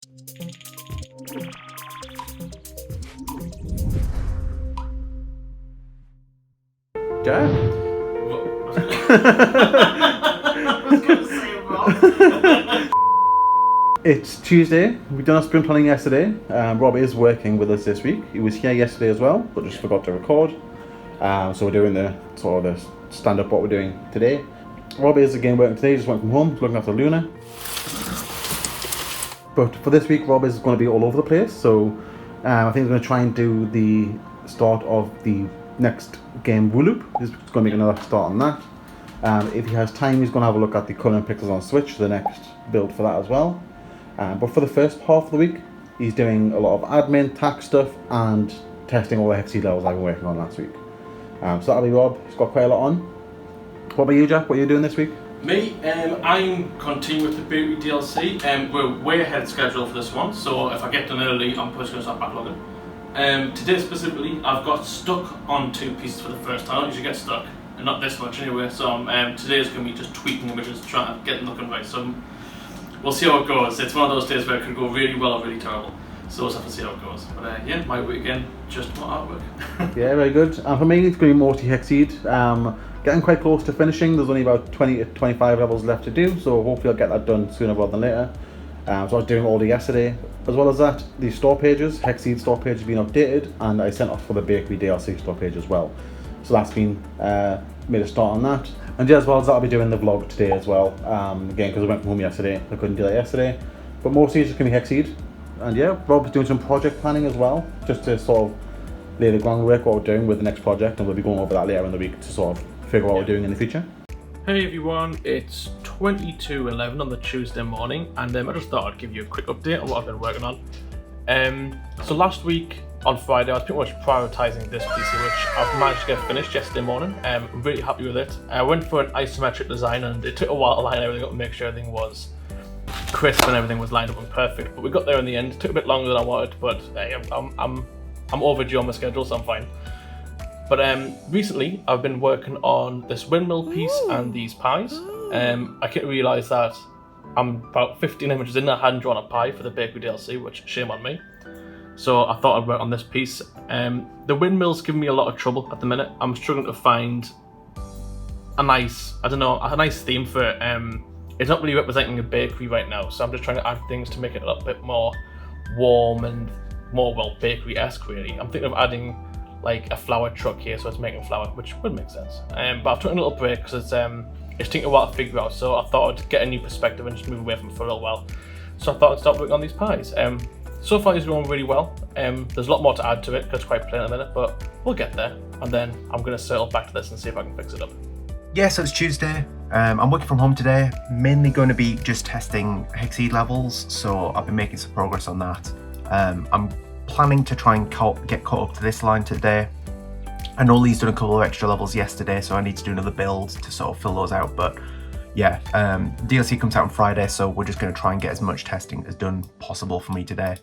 Jack? I was going to say Rob. It's Tuesday. We've done our sprint planning yesterday. Rob is working with us this week. He was here yesterday as well, but just forgot to record. So we're doing the sort of the stand-up what we're doing today. Rob is again working today. Just went from home, looking after Luna. But for this week, Rob is going to be all over the place. So I think he's going to try and do the start of the next game Woo Loop. He's going to make another start on that. If he has time, he's going to have a look at the current pixels on Switch, the next build for that as well. But for the first half of the week, he's doing a lot of admin, tax stuff, and testing all the hexceed levels I've been working on last week. So that'll be Rob. He's got quite a lot on. What about you, Jack? What are you doing this week? Me, I'm continuing with the Bakery DLC. We're way ahead of schedule for this one, so if I get done early, I'm just going to start backlogging. Today specifically, I've got stuck on 2 pieces for the first time. I don't usually get stuck, and not this much anyway, so today is going to be just tweaking images, trying to get them looking right. So we'll see how it goes. It's one of those days where it could go really well or really terrible. So we'll have to see how it goes. But yeah, my week again, just more artwork. Yeah, very good. And for me, it's going to be more hexceed. Getting quite close to finishing. There's only about 20 to 25 levels left to do, so hopefully I'll get that done sooner rather than later. So I was doing all day yesterday. As well as that, the store pages, hexceed store page has been updated, and I sent off for the Bakery DLC store page as well. So that's been made a start on that. And yeah, as well as that, I'll be doing the vlog today as well. Again, because I went from home yesterday, I couldn't do that yesterday. But mostly it's just going to be hexceed. And yeah, Rob's doing some project planning as well, just to sort of lay the groundwork what we're doing with the next project, and we'll be going over that later in the week to sort of figure out what we're doing in the future. Hey everyone, it's 22:11 on the Tuesday morning, and I just thought I'd give you a quick update on what I've been working on. So last week on Friday, I was pretty much prioritising this PC, which I've managed to get finished yesterday morning. I'm really happy with it. I went for an isometric design, and it took a while to line everything up and make sure everything was crisp and everything was lined up and perfect. But we got there in the end. It took a bit longer than I wanted, but I'm overdue on my schedule, so I'm fine. But recently, I've been working on this windmill piece and these pies. I couldn't realise that I'm about 15 images in. I hadn't drawn a pie for the Bakery DLC, which shame on me. So I thought I'd work on this piece. The windmill's giving me a lot of trouble at the minute. I'm struggling to find a nice theme for it. It's not really representing a bakery right now, so I'm just trying to add things to make it a little bit more warm and more, well, bakery-esque really. I'm thinking of adding like a flour truck here, so it's making flour, which would make sense. But I've taken a little break because it's taking a while to figure out, so I thought I'd get a new perspective and just move away from it for a little while. So I thought I'd start working on these pies. So far these are going really well. There's a lot more to add to it because it's quite plain at the minute, but we'll get there. And then I'm going to circle back to this and see if I can fix it up. Yeah, so it's Tuesday. I'm working from home today, mainly going to be just testing hexceed levels, so I've been making some progress on that. I'm planning to try and get caught up to this line today. I know Lee's done a couple of extra levels yesterday, so I need to do another build to sort of fill those out, but yeah, DLC comes out on Friday, so we're just going to try and get as much testing as done possible for me today.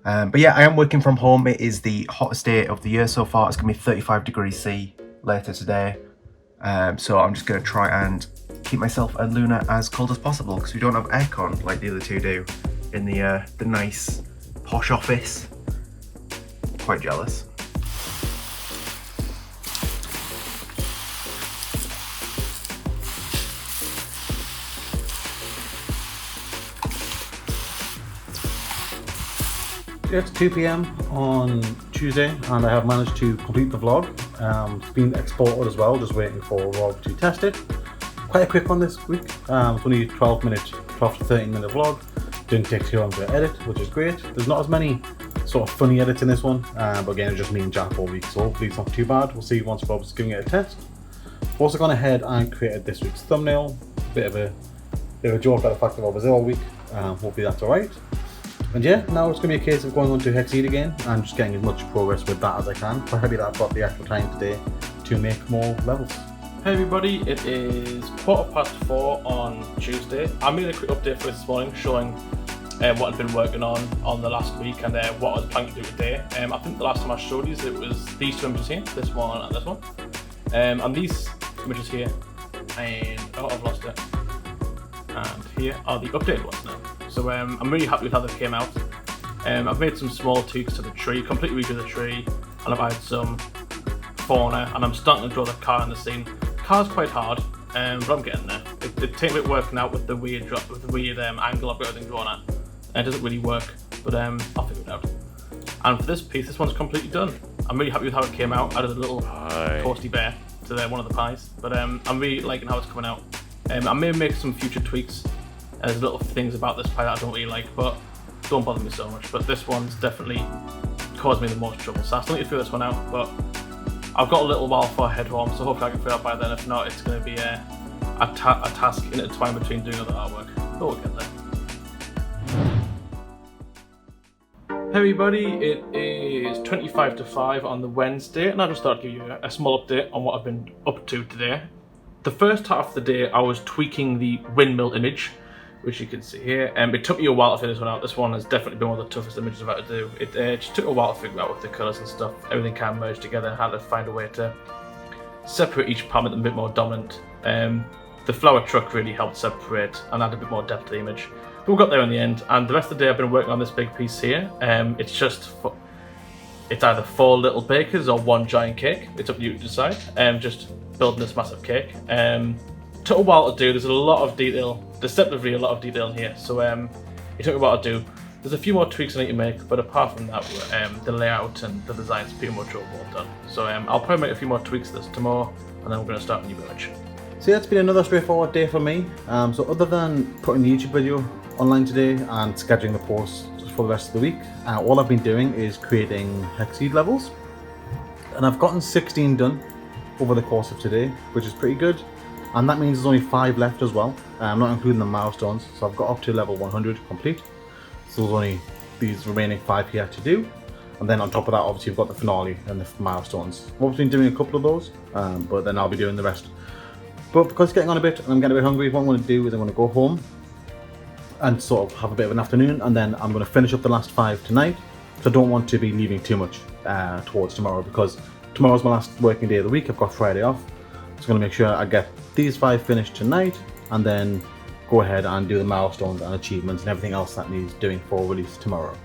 But yeah, I am working from home. It is the hottest day of the year so far. It's going to be 35 degrees C later today. So I'm just going to try and keep myself and Luna as cold as possible because we don't have aircon like the other two do in the nice posh office. Quite jealous. It's 2 PM on Tuesday, and I have managed to complete the vlog. It's been exported as well, just waiting for Rob to test it. Quite a quick one this week. It's only 12 to 13 minute vlog. Didn't take too long to edit, which is great. There's not as many sort of funny edits in this one, but again, it's just me and Jack all week, so hopefully it's not too bad. We'll see once Rob's giving it a test. I've also gone ahead and created this week's thumbnail. Bit of a joke about the fact that Rob was ill all week. Hopefully that's alright. And yeah, now it's going to be a case of going on to hexceed again and just getting as much progress with that as I can. Quite happy that I've got the extra time today to make more levels. Hey everybody, it is 4:15 on Tuesday. I made a quick update for this morning showing what I've been working on the last week and what I was planning to do today. I think the last time I showed you it was these two images here, this one and this one. And these images here, and oh, I've lost it. And here are the updated ones now. So I'm really happy with how they came out. I've made some small tweaks to the tree, completely redrew the tree, and I've added some fauna, and I'm starting to draw the car in the scene. The car's quite hard, but I'm getting there. It takes a bit working out with the weird angle I've got everything drawn at. And it doesn't really work, but I'll figure it out. And for this piece, this one's completely done. I'm really happy with how it came out. I added a little toasty bear to one of the pies, but I'm really liking how it's coming out. I may make some future tweaks. There's little things about this pie that I don't really like, but don't bother me so much. But this one's definitely caused me the most trouble, so I still need to figure this one out. But I've got a little while for a head warm, so hopefully I can figure it out by then. If not, it's going to be a task intertwined between doing other artwork. But we'll get there. Hey everybody, it is 25 to 5 on the Wednesday, and I just thought I'd give you a small update on what I've been up to today. The first half of the day I was tweaking the windmill image, which you can see here. It took me a while to figure this one out. This one has definitely been one of the toughest images I've had to do. It just took a while to figure out with the colours and stuff. Everything kind of merged together and had to find a way to separate each part a bit more dominant. The flower truck really helped separate and add a bit more depth to the image. But we got there in the end, and the rest of the day I've been working on this big piece here. It's either 4 little bakers or 1 giant cake. It's up to you to decide. Just building this massive cake. Took a while to do. There's a lot of detail, deceptively a lot of detail in here. So it took a while to do. There's a few more tweaks I need to make, but apart from that, the layout and the design's pretty much all done. So I'll probably make a few more tweaks to this tomorrow, and then we're going to start a new image. So yeah, it's been another straightforward day for me. So other than putting the YouTube video online today and scheduling the posts for the rest of the week, all I've been doing is creating hexceed levels, and I've gotten 16 done over the course of today, which is pretty good. And that means there's only 5 left as well. I'm not including the milestones, so I've got up to level 100 complete. So there's only these remaining 5 here to do, and then on top of that, obviously you've got the finale and the milestones. I've obviously been doing a couple of those, but then I'll be doing the rest. But because it's getting on a bit and I'm getting a bit hungry, what I'm going to do is I'm going to go home and sort of have a bit of an afternoon, and then I'm going to finish up the last 5 tonight, because I don't want to be leaving too much towards tomorrow, because tomorrow's my last working day of the week. I've got Friday off, so I'm going to make sure I get these 5 finished tonight, and then go ahead and do the milestones and achievements and everything else that needs doing for release tomorrow.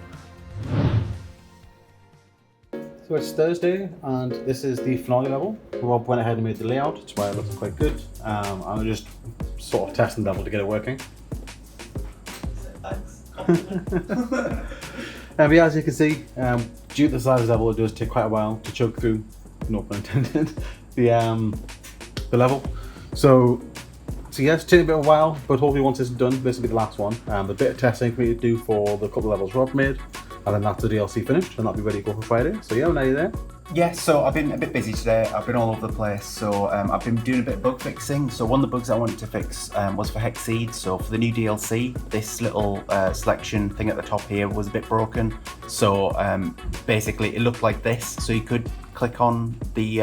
So it's Thursday, and this is the finale level. Rob went ahead and made the layout. It's why it looks quite good. I'm just sort of testing the level to get it working. But yeah, as you can see, due to the size of the level, it does take quite a while to choke through, no pun intended, the level. So yes, it's taking a bit of a while, but hopefully once it's done, this will be the last one. The bit of testing for me to do for the couple of levels Rob made, and then that's the DLC finished, and that'll be ready to go for Friday. So yeah, now you're there. Yeah, so I've been a bit busy today. I've been all over the place, so I've been doing a bit of bug fixing. So one of the bugs I wanted to fix was for hexceed. So for the new DLC, this little selection thing at the top here was a bit broken. So basically it looked like this. So you could click on the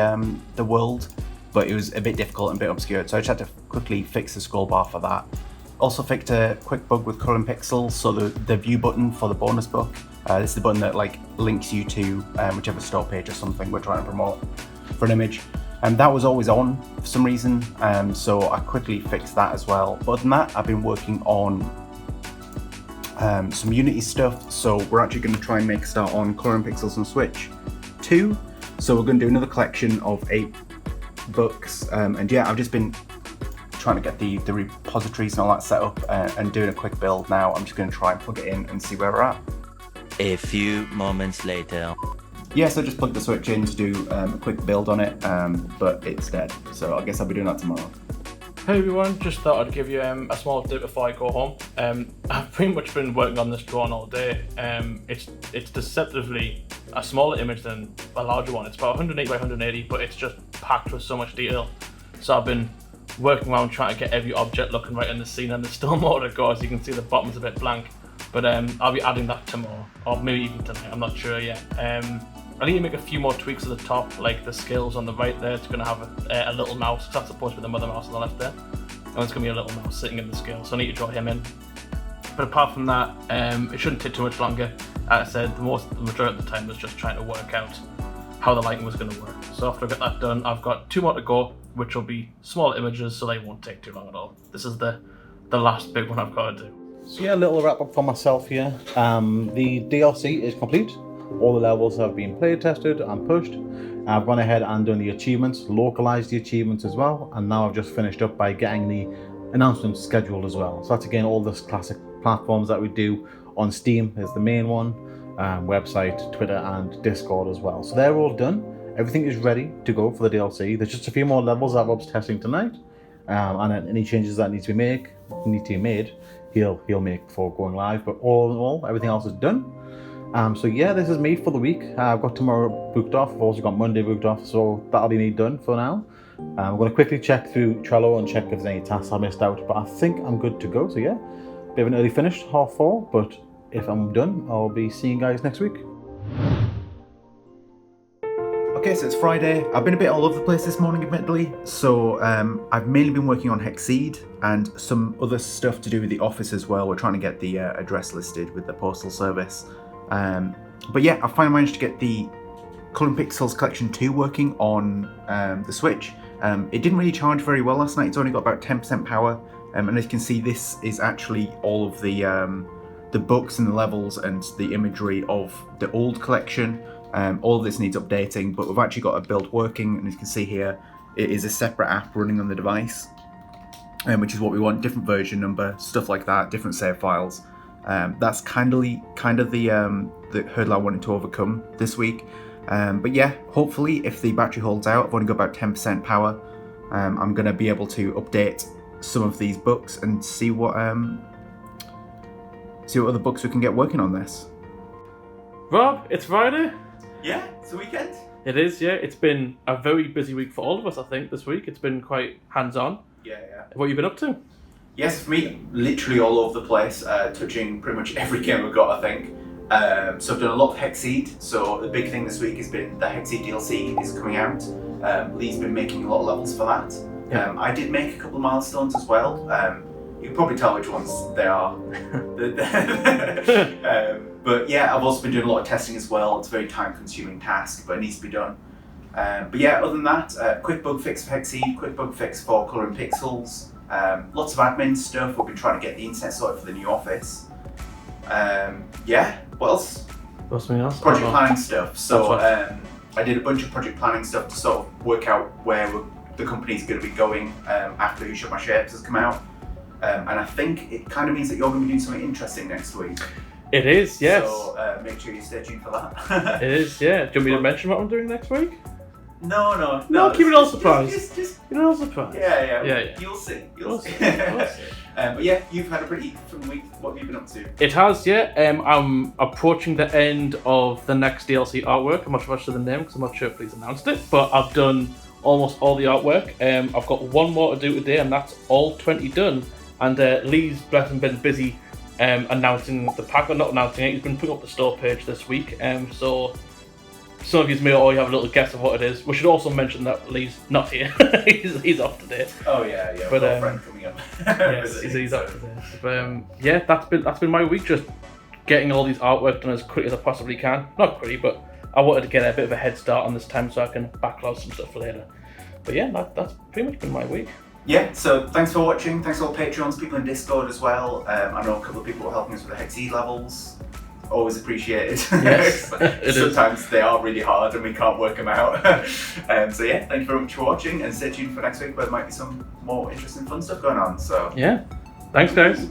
world, but it was a bit difficult and a bit obscured. So I just had to quickly fix the scroll bar for that. Also fixed a quick bug with coloring pixels. So the view button for the bonus book. This is the button that links you to whichever store page or something we're trying to promote for an image. And that was always on for some reason, so I quickly fixed that as well. But other than that, I've been working on some Unity stuff. So we're actually going to try and make a start on coloring pixels and Switch 2. So we're going to do another collection of 8 books. And yeah, I've just been trying to get the repositories and all that set up and doing a quick build now. I'm just going to try and plug it in and see where we're at. A few moments later. Yeah, so just plugged the Switch in to do a quick build on it, but it's dead. So I guess I'll be doing that tomorrow. Hey everyone, just thought I'd give you a small update before I go home. I've pretty much been working on this drawing all day. It's deceptively a smaller image than a larger one. It's about 180 by 180, but it's just packed with so much detail. So I've been working around trying to get every object looking right in the scene, and there's still more to go. As you can see, the bottom's a bit blank. But I'll be adding that tomorrow, or maybe even tonight, I'm not sure yet. I need to make a few more tweaks at the top, like the scales on the right there. It's going to have a little mouse, because that's supposed to be the mother mouse on the left there. And there's going to be a little mouse sitting in the scale, so I need to draw him in. But apart from that, it shouldn't take too much longer. As I said, the majority of the time was just trying to work out how the lighting was going to work. So after I get that done, I've got 2 more to go, which will be small images, so they won't take too long at all. This is the last big one I've got to do. So yeah, a little wrap up for myself here. The DLC is complete. All the levels have been play tested and pushed. I've gone ahead and done the achievements, localized the achievements as well, and now I've just finished up by getting the announcements scheduled as well. So that's again all the classic platforms that we do on Steam is the main one, website, Twitter, and Discord as well. So they're all done. Everything is ready to go for the DLC. There's just a few more levels that Rob's testing tonight, and then any changes that need to be made, he'll make before going live. But all in all, everything else is done. So yeah, this is me for the week. I've got tomorrow booked off. I've also got Monday booked off, so that'll be me done for now. I'm going to quickly check through Trello and check if there's any tasks I missed out, but I think I'm good to go. So yeah, bit of an early finish, 4:30, but if I'm done, I'll be seeing you guys next week. Okay, so it's Friday. I've been a bit all over the place this morning, admittedly. So I've mainly been working on hexceed and some other stuff to do with the office as well. We're trying to get the address listed with the postal service. But yeah, I finally managed to get the Colour and Pixels Collection 2 working on the Switch. It didn't really charge very well last night. It's only got about 10% power. And as you can see, this is actually all of the books and the levels and the imagery of the old collection. All of this needs updating, but we've actually got a build working, and as you can see here, it is a separate app running on the device, which is what we want, different version number, stuff like that, different save files. That's kind of the hurdle I wanted to overcome this week. But yeah, hopefully if the battery holds out, I've only got about 10% power, I'm going to be able to update some of these books and see what other books we can get working on this. Rob, it's Friday. Yeah, it's the weekend. It is, yeah. It's been a very busy week for all of us, I think, this week. It's been quite hands-on. Yeah. What have you been up to? Yes, for me, literally all over the place, touching pretty much every game we've got, I think. So I've done a lot of hexceed. So the big thing this week has been the hexceed DLC is coming out. Lee's been making a lot of levels for that. Yeah. I did make a couple of milestones as well. You can probably tell which ones they are. But yeah, I've also been doing a lot of testing as well. It's a very time-consuming task, but it needs to be done. But yeah, other than that, quick bug fix for hexceed, quick bug fix for Colour and Pixels. Lots of admin stuff. We've been trying to get the internet sorted for the new office. Yeah, what else? What's something else? Project planning stuff. So I did a bunch of project planning stuff to sort of work out where the company's going to be going after Who Shot My Shapes has come out. And I think it kind of means that you're going to be doing something interesting next week. It is, yes. So make sure you stay tuned for that. It is, yeah. Do you want me to mention what I'm doing next week? No. Keep it all surprise. Just keep it all surprise. Yeah. You'll see. You'll see. But yeah, you've had a pretty fun week. What have you been up to? It has, yeah. I'm approaching the end of the next DLC artwork. I'm not sure the name because I'm not sure if he's announced it, but I've done almost all the artwork. I've got one more to do today, and that's all 20 done. And Lee's been busy announcing the pack, or not announcing it. He's been putting up the store page this week. So some of you may already have a little guess of what it is. We should also mention that Lee's not here. he's off today. Oh yeah. But We've got a friend coming up. Yes, he's off today. But yeah, that's been my week. Just getting all these artwork done as quickly as I possibly can. Not quickly, but I wanted to get a bit of a head start on this time so I can backlog some stuff for later. But yeah, that's pretty much been my week. Yeah, so thanks for watching. Thanks to all Patreons, people in Discord as well. I know a couple of people were helping us with the hexceed levels. Always appreciated. Yes, Sometimes they are really hard and we can't work them out. So yeah, thank you very much for watching, and stay tuned for next week where there might be some more interesting fun stuff going on. So yeah, thanks guys.